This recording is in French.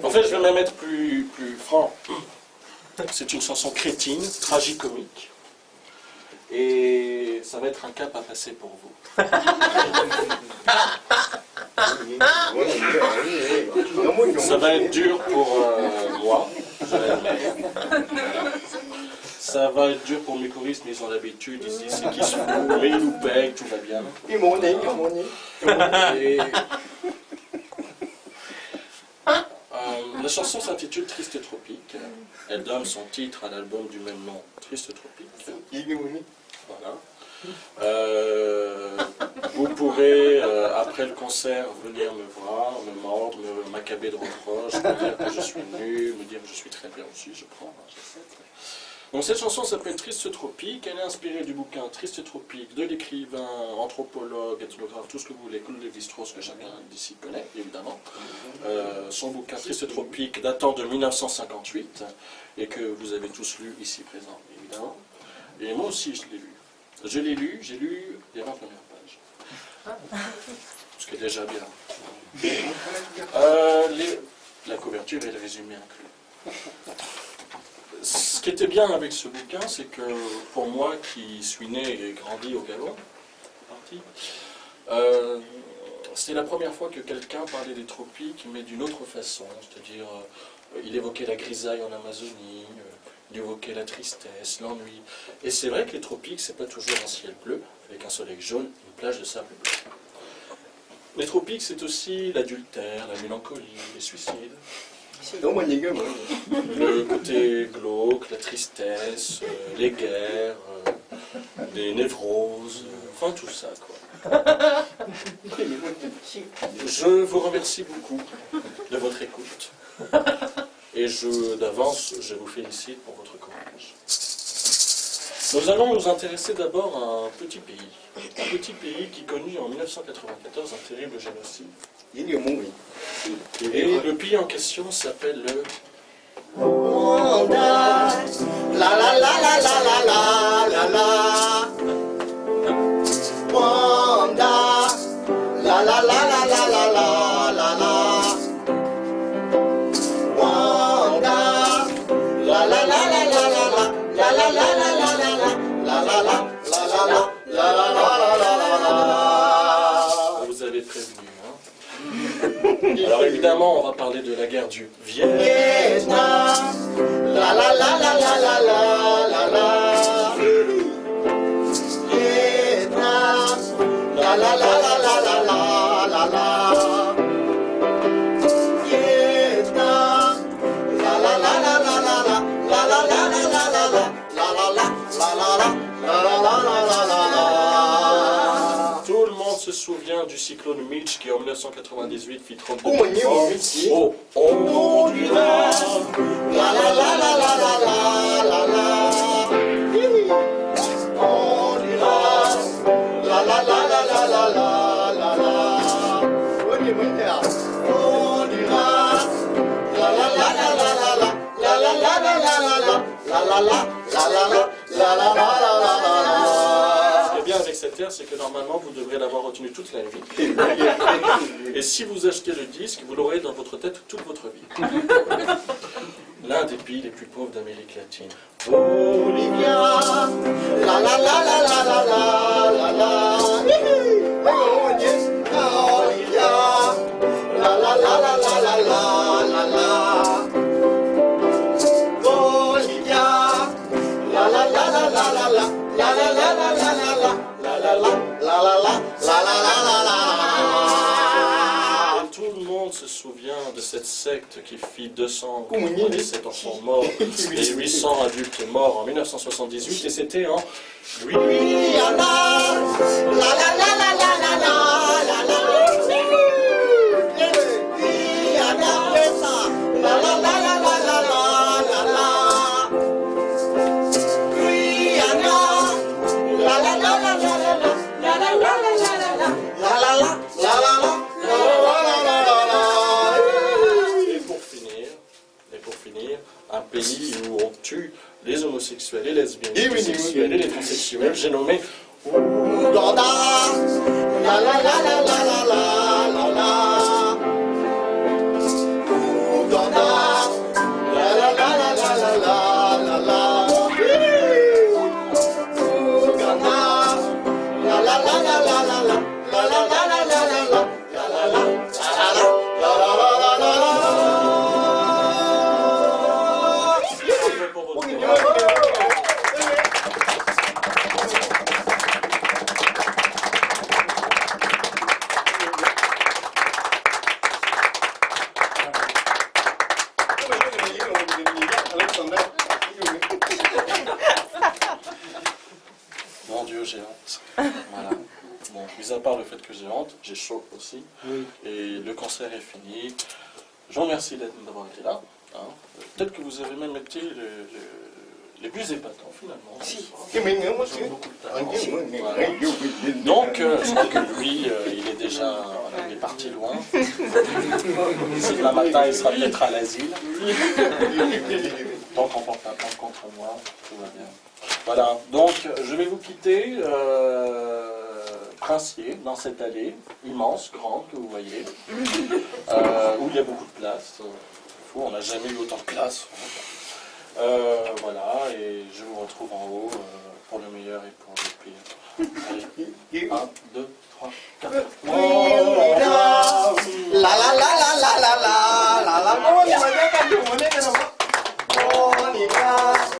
En fait, je vais même être plus franc. C'est une chanson crétine, tragicomique. Et ça va être un cap à passer pour vous. Ça va être dur pour moi, je l'admets. Ça va être dur pour mes choristes, mais ils ont l'habitude, ils se disent c'est qui se fout, mais ils nous payent, tout va bien. Et... la chanson s'intitule Triste Tropique. Elle donne son titre à l'album du même nom, Triste Tropique. Voilà. Vous pourrez, après le concert, venir me voir, me mordre, m'accabler de reproches, me dire que je suis nul, me dire que je suis très bien aussi, je prends. Donc cette chanson s'appelle Triste Tropique, elle est inspirée du bouquin Triste Tropique de l'écrivain, anthropologue, ethnographe, tout ce que vous voulez, Claude Lévi-Strauss, que chacun d'ici connaît, évidemment. Son bouquin Triste Tropique datant de 1958, et que vous avez tous lu ici présent, évidemment. Et moi aussi je l'ai lu. J'ai lu les 20 premières pages. Ce qui est déjà bien. La couverture et le résumé inclus. Ce qui était bien avec ce bouquin, c'est que pour moi qui suis né et grandi au Gabon, c'est la première fois que quelqu'un parlait des tropiques, mais d'une autre façon. C'est-à-dire, il évoquait la grisaille en Amazonie, il évoquait la tristesse, l'ennui. Et c'est vrai que les tropiques, c'est pas toujours un ciel bleu, avec un soleil jaune, une plage de sable bleu. Les tropiques, c'est aussi l'adultère, la mélancolie, les suicides. Le côté glauque, la tristesse, les guerres, les névroses, enfin tout ça, quoi. Je vous remercie beaucoup de votre écoute. Et d'avance, je vous félicite pour votre courage. Nous allons nous intéresser d'abord à un petit pays. Un petit pays qui connut en 1994 un terrible génocide. Et le pays en question s'appelle le Rwanda. La la la la la la la la la. Rwanda. La la la la la la la la la. Rwanda. La la la la la la la. La la la la la la la. La la la la la la. La la la la la la. Vous avez prévenu, hein? Alors évidemment, on va parler de la guerre du Vietnam. La la la la la la la la la. Vietnam. La la la la la la la la la. Vietnam. La la la la la la la. La la la la la la la. La la la la la la. La la la la la la la. Tout le monde se souvient du cyclone Mitch qui en 1998 fit 32 morts au Honduras. La la la la la la la la la. Honduras. La la la la la la la la la. Honduras. La la la la la la la. La la la la la la la. La la la la la la. La la la la la la. Ce qui est bien avec cette terre, c'est que normalement vous devrez l'avoir retenu toute la vie. Et si vous achetez le disque, vous l'aurez dans votre tête toute votre vie. L'un des pays les plus pauvres d'Amérique latine. Bolivia, la la la la la la la la la. Bolivia, la la la la la la la la la. Bolivia, la la la la la la la. La la la la la la la. La la la la la la. La la la la la. Tout le monde se souvient de cette secte qui fit 297 enfants morts et 800 adultes morts en 1978, et c'était en Guyana. La la la la la la la la la. Guyana, la la la la la la la la la. Guyana, la la la la la la la. La la la la la la la. La la la la la la. Et pour finir, un pays où on tue les homosexuels, les lesbiennes, les bisexuels et les transsexuels, j'ai nommé Ouganda. La la la la la la la la la. Mon Dieu, j'ai honte. Voilà. Bon, mis à part le fait que j'ai honte, j'ai chaud aussi. Oui. Et le concert est fini. Je vous remercie d'avoir été là. Hein. Peut-être que vous avez même été les plus épatants finalement. Si. Voilà. Donc, je crois que lui, il est déjà il est parti loin. Si demain matin, il sera peut-être à l'asile. Tant qu'on porte pas plainte contre moi, tout va bien. Voilà, donc je vais vous quitter. Princier, dans cette allée immense, grande, que vous voyez, où il y a beaucoup de place. On n'a jamais eu autant de place. Voilà, et je vous retrouve en haut pour le meilleur et pour le pire. Allez, 1, 2, 3, 4. La la la la la la la la la la